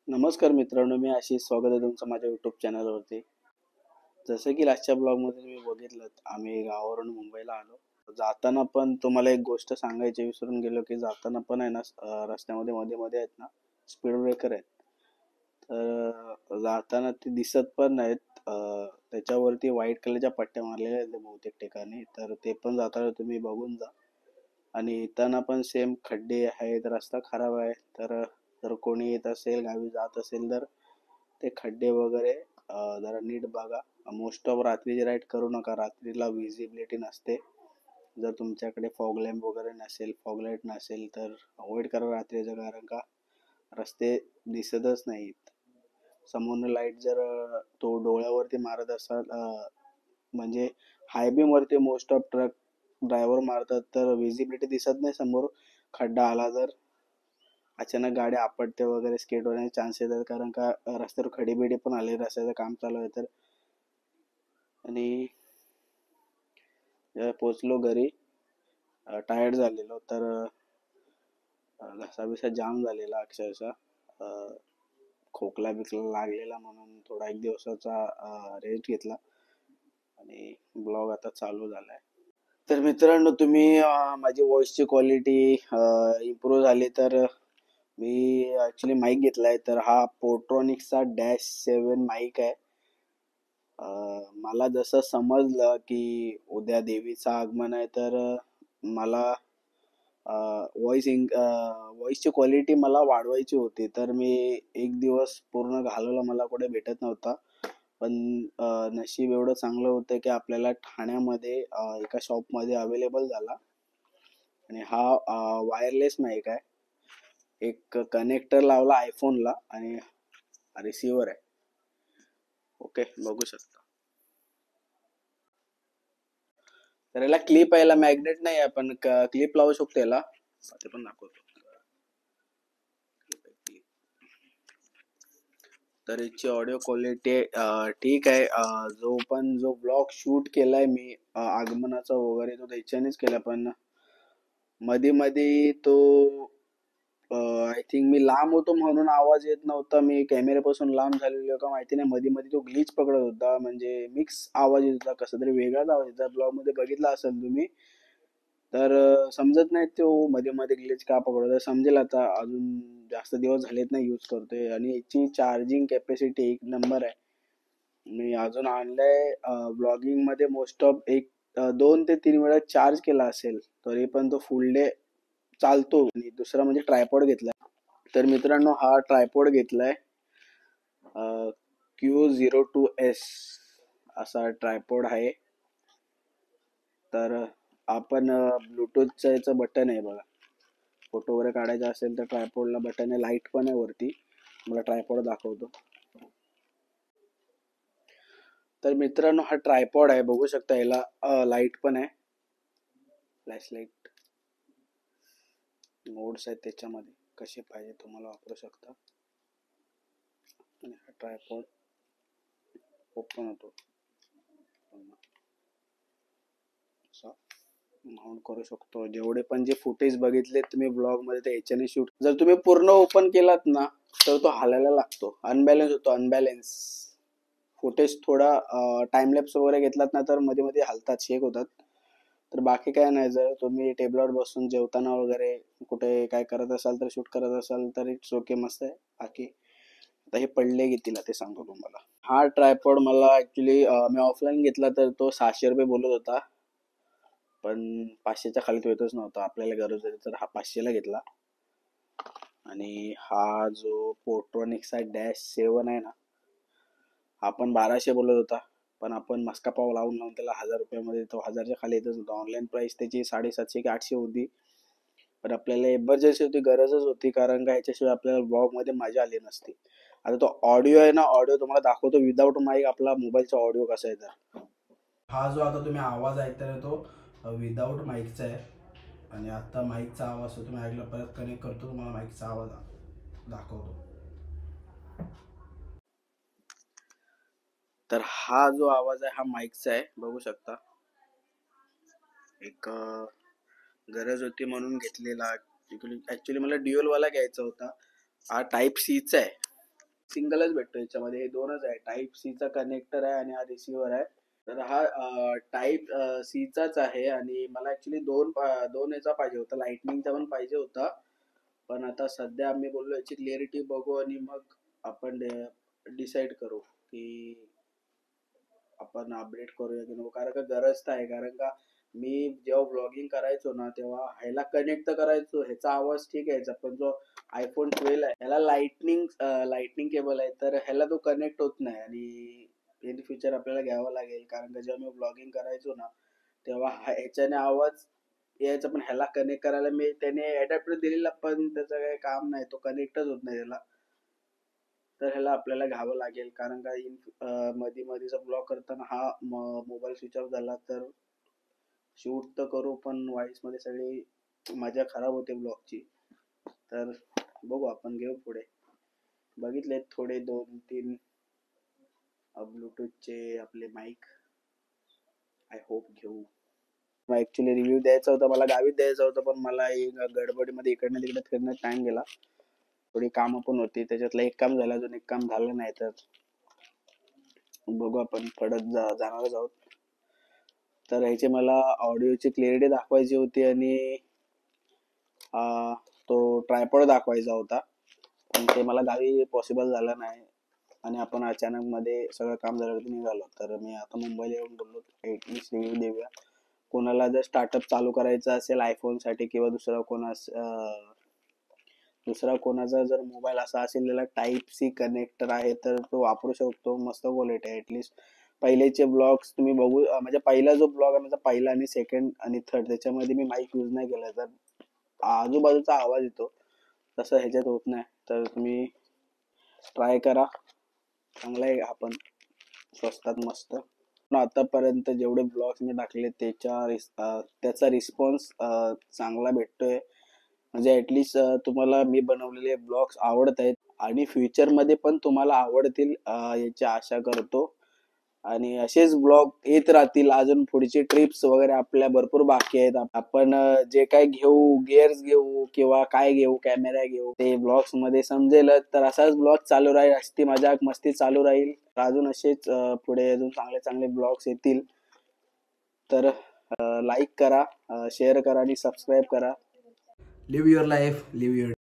नमस्कार मित्रांनो, मी आशिष. स्वागत आहे तुमचं माझ्या यूट्यूब चॅनलवरती. जसं की लास्टच्या ब्लॉगमध्ये तुम्ही बघितलं, आम्ही गावावरून मुंबईला आलो. जाताना पण तुम्हाला एक गोष्ट सांगायची विसरून गेलो, की जाताना पण आहे ना, रस्त्यामध्ये मध्ये मध्ये आहेत ना स्पीड ब्रेकर आहेत. तर जाताना ते दिसत पण नाहीत. त्याच्यावरती व्हाईट कलरच्या पट्ट्या मारलेल्या आहेत बहुतेक ठिकाणी, तर ते पण जाताना तुम्ही बघून जा. आणि येताना पण सेम खड्डे आहेत, रस्ता खराब आहे. तर जर कोणी येत असेल, गावी जात असेल, तर ते खड्डे वगैरे जरा नीट बघा. मोस्ट ऑफ रात्रीची राईड करू नका, रात्रीला विजिबिलिटी नसते. जर तुमच्याकडे फॉग लॅम्प वगैरे नसेल, फॉग लाईट नसेल, तर अवॉइड करा रात्रीचं, कारण का रस्ते दिसतच नाहीत. समोरनं लाईट जर तो डोळ्यावरती मारत असाल, म्हणजे हायबीमवरती मोस्ट ऑफ ट्रक ड्रायव्हर मारतात, तर विजिबिलिटी दिसत नाही समोर. खड्डा आला तर अचानक गाडी आपटते वगैरे, स्केट होण्याचे चान्स येतात, कारण का रस्त्यावर खडीबिडी पण आले, रस्त्याचं काम चालू आहे तर. आणि पोचलो घरी, टायर्ड झालेलो, तर घसा बिसा जाम झालेला अक्षरशः. खोकला बिकला लागलेला, म्हणून थोडा एक दिवसाचा रेस्ट घेतला आणि ब्लॉग आता चालू झालाय. तर मित्रांनो, तुम्ही माझी व्हॉइसची क्वालिटी इम्प्रूव्ह झाली तर मी ॲक्च्युली माईक घेतलाय, तर हा पोर्ट्रॉनिक्सचा -7 माईक आहे. मला जसं समजलं की उद्या देवीचं आगमन आहे, तर मला व्हॉइसची क्वालिटी मला वाढवायची होती. तर मी एक दिवस पूर्ण घालवला, मला कुठे भेटत नव्हता. पण नशीब एवढं चांगलं होतं की आपल्याला ठाण्यामध्ये एका शॉपमध्ये अवेलेबल झाला. आणि हा वायरलेस माईक आहे. एक कनेक्टर लावला आयफोनला आणि रिसिव्हर आहे. ओके, बघू शकता. तर याला क्लिप आहे, याला मॅग्नेट नाही आहे, पण क्लिप लावू शकतो याला. ते पण दाखवतो. तर याची ऑडिओ क्वालिटी ठीक आहे. जो ब्लॉग शूट केलाय मी आगमनाचा वगैरे, तो त्याच्यानेच केला. पण मध्ये मध्ये तो आय थिंक मी लांब होतो म्हणून आवाज येत नव्हता. मी कॅमेऱ्यापासून लांब झालेलो का माहिती नाही, मध्ये मध्ये तो ग्लिच पकडत होता, म्हणजे मिक्स आवाज येत होता, कसा तरी वेगळाच आवाज येत. ब्लॉग मध्ये बघितला असेल तुम्ही, तर समजत नाही तो मध्ये मध्ये ग्लिच का पकडत. समजेल आता, अजून जास्त दिवस झालेत नाही यूज करतोय. आणि याची चार्जिंग कॅपॅसिटी एक नंबर आहे. मी अजून आणलंय ब्लॉगिंग मध्ये मोस्ट ऑफ 2 ते 3 वेळा चार्ज केला असेल, तरी पण तो फुल डे चालतो. आणि दुसरा म्हणजे ट्रायपॉड घेतलाय. तर मित्रांनो, हा ट्रायपॉड घेतलाय Q02S असा ट्रायपॉड आहे. तर आपण ब्लूटूथचं याचं बटन आहे बघा, फोटो वगैरे काढायचा असेल तर ट्रायपॉडला बटन आहे, लाईट पण आहे वरती. मला ट्रायपॉड दाखवतो. तर मित्रांनो, हा ट्रायपॉड आहे, बघू शकता. याला लाईट पण आहे, फ्लॅश लाईट मोड्स आहेत त्याच्यामध्ये, कसे पाहिजे तुम्हाला वापरू शकता. आणि हा ट्रायपॉड ओपन होतो, माउंट करू शकतो. जेवढे पण जे फुटेज बघितले तुम्ही ब्लॉग मध्ये, ते याच्याने शूट. जर तुम्ही पूर्ण ओपन केलात ना, तर तो हालायला लागतो, अनबॅलेन्स होतो, अनबॅलेन्स. फुटेज थोडा टाइमलॅप्स वगैरे घेतलात ना, तर मध्ये मध्ये हलतात, शेक होतात. तर बाकी काय नाही. जर तुम्ही टेबलवर बसून जेवताना वगैरे कुठे काय करत असाल, तर शूट करत असाल, तर इट्स ओके, मस्त आहे. बाकी आता हे पडले घेतील ते सांगतो तुम्हाला. हा ट्रायपॉड मला ऍक्च्युली मी ऑफलाईन घेतला, तर तो 600 रुपये बोलत होता. पण 500च्या खाली तो येतच नव्हता. आपल्याला गरज होती तर हा 500ला घेतला. आणि हा जो पोर्ट्रॉनिक्सचा -7 आहे ना, हा पण 1200 बोलत होता. पण आपण मस्का पाव लावून लावून त्याला 1000 रुपयामध्ये, तो 1000च्या खाली येतच होता. ऑनलाईन प्राइस त्याची 750 की 800 होती. पण आपल्याला इमर्जन्सी होती, गरजच होती, कारण का ह्याच्याशिवाय आपल्याला ब्लॉग मध्ये मजा आली नसती. आता तो ऑडिओ आहे ना, ऑडिओ तुम्हाला दाखवतो विदाऊट माईक आपला मोबाईलचा ऑडिओ कसा आहे. तर हा जो आता तुम्ही आवाज ऐकताय तो विदाऊट माईकचा आहे. आणि आता माईकचा आवाज तुम्ही ऐकला, परत कनेक्ट करतो, तुम्हाला माईकचा आवाज दाखवतो. तर हा जो आवाज आहे हा माईकचा आहे, बघू शकता. एक गरज होती म्हणून घेतलेला. ऍक्च्युली मला ड्युअल वाला घ्यायचा होता. हा टाईप सीचा आहे. सिंगलच भेटतो याच्यामध्ये. हे दोनच आहे, टाईप सी चा कनेक्टर आहे आणि हा रिसिव्हर आहे. तर हा टाईप सी चाच आहे आणि मला ऍक्च्युली दोन याचा पाहिजे होता, लाइटनिंगचा पण पाहिजे होता. पण आता सध्या आम्ही बोललो याची क्लिअरिटी बघू आणि मग आपण डिसाईड करू की आपण अपडेट करूया की नको. कारण का गरज तर आहे, कारण का मी जेव्हा ब्लॉगिंग करायचो ना तेव्हा ह्याला कनेक्ट तर करायचो, ह्याचा आवाज ठीक यायचा, पण जो आयफोन 12 आहे ह्याला लाइटनिंग केबल आहे, तर ह्याला तो कनेक्ट होत नाही आणि इन फ्युचर आपल्याला घ्यावं लागेल. कारण का जेव्हा मी ब्लॉगिंग करायचो ना तेव्हा ह्याच्याने आवाज यायचा, पण ह्याला कनेक्ट करायला मी त्याने अडॅप्टर दिलेला पण त्याचं काही काम नाही, तो कनेक्टच होत नाही त्याला. तर ह्याला आपल्याला घ्यावं लागेल, कारण का मध्ये मध्येचा ब्लॉग करताना हा मोबाईल स्विच ऑफ झाला तर शूट तर करू पण व्हॉइस मध्ये सगळी मजा खराब होते ब्लॉगची. तर बघू, आपण घेऊ पुढे. बघितले थोडे 2-3 ब्लूटूथचे आपले माईक, आय होप घेऊ. ऍक्च्युली रिव्ह्यू द्यायचा होता, मला गावीत द्यायचा होता, पण मला गडबडीमध्ये इकडनं तिकडे फिरण्यात टाइम गेला. थोडी कामं पण होती, त्याच्यातलं एक काम झालं, अजून एक काम झालं नाही. तर बघू, आपण पडत जाणारच आहोत. तर ह्याची मला ऑडिओची क्लिअरिटी दाखवायची होती आणि तो ट्रायपॉड दाखवायचा होता, पण ते मला गावी पॉसिबल झालं नाही आणि आपण अचानक मध्ये सगळं काम झालं निघालो. तर मी आता मुंबईला येऊन बोललो ऍटलिस्ट रिव्ह्यू देऊया. कोणाला जर स्टार्टअप चालू करायचं असेल आयफोनसाठी किंवा दुसरा कोणाचा जर मोबाईल असा असेल त्याला टाईप सी कनेक्टर आहे तर तो वापरू शकतो. मस्त क्वालिटी आहे. ऍटलिस्ट पहिलेचे ब्लॉग्स तुम्ही बघू, म्हणजे पहिला जो ब्लॉग आहे माझा, पहिला आणि सेकंड आणि थर्ड, त्याच्यामध्ये मी माईक यूज नाही केला तर आजूबाजूचा आवाज येतो, तसं ह्याच्यात होत नाही. तर तुम्ही ट्राय करा, चांगला आहे. आपण स्वस्तात मस्त. आतापर्यंत जेवढे ब्लॉग्स मी टाकले त्याचा रिस्पॉन्स चांगला भेटतोय. म्हणजे ऍटलिस्ट तुम्हाला मी बनवलेले ब्लॉग्स आवडत आहेत आणि फ्युचरमध्ये पण तुम्हाला आवडतील याची आशा करतो. आणि असेच ब्लॉग येत राहतील. अजून पुढची ट्रिप्स वगैरे आपल्या भरपूर बाकी आहेत. आपण जे काय घेऊ, गिअर्स घेऊ किंवा काय घेऊ, कॅमेरा घेऊ, ते ब्लॉग्स मध्ये समजेलच. तर असाच ब्लॉग चालू राहील, असती मजाक मस्ती चालू राहील. अजून असेच पुढे अजून चांगले चांगले ब्लॉग्स येतील. तर लाईक करा, शेअर करा आणि सबस्क्राईब करा. Live your life, live your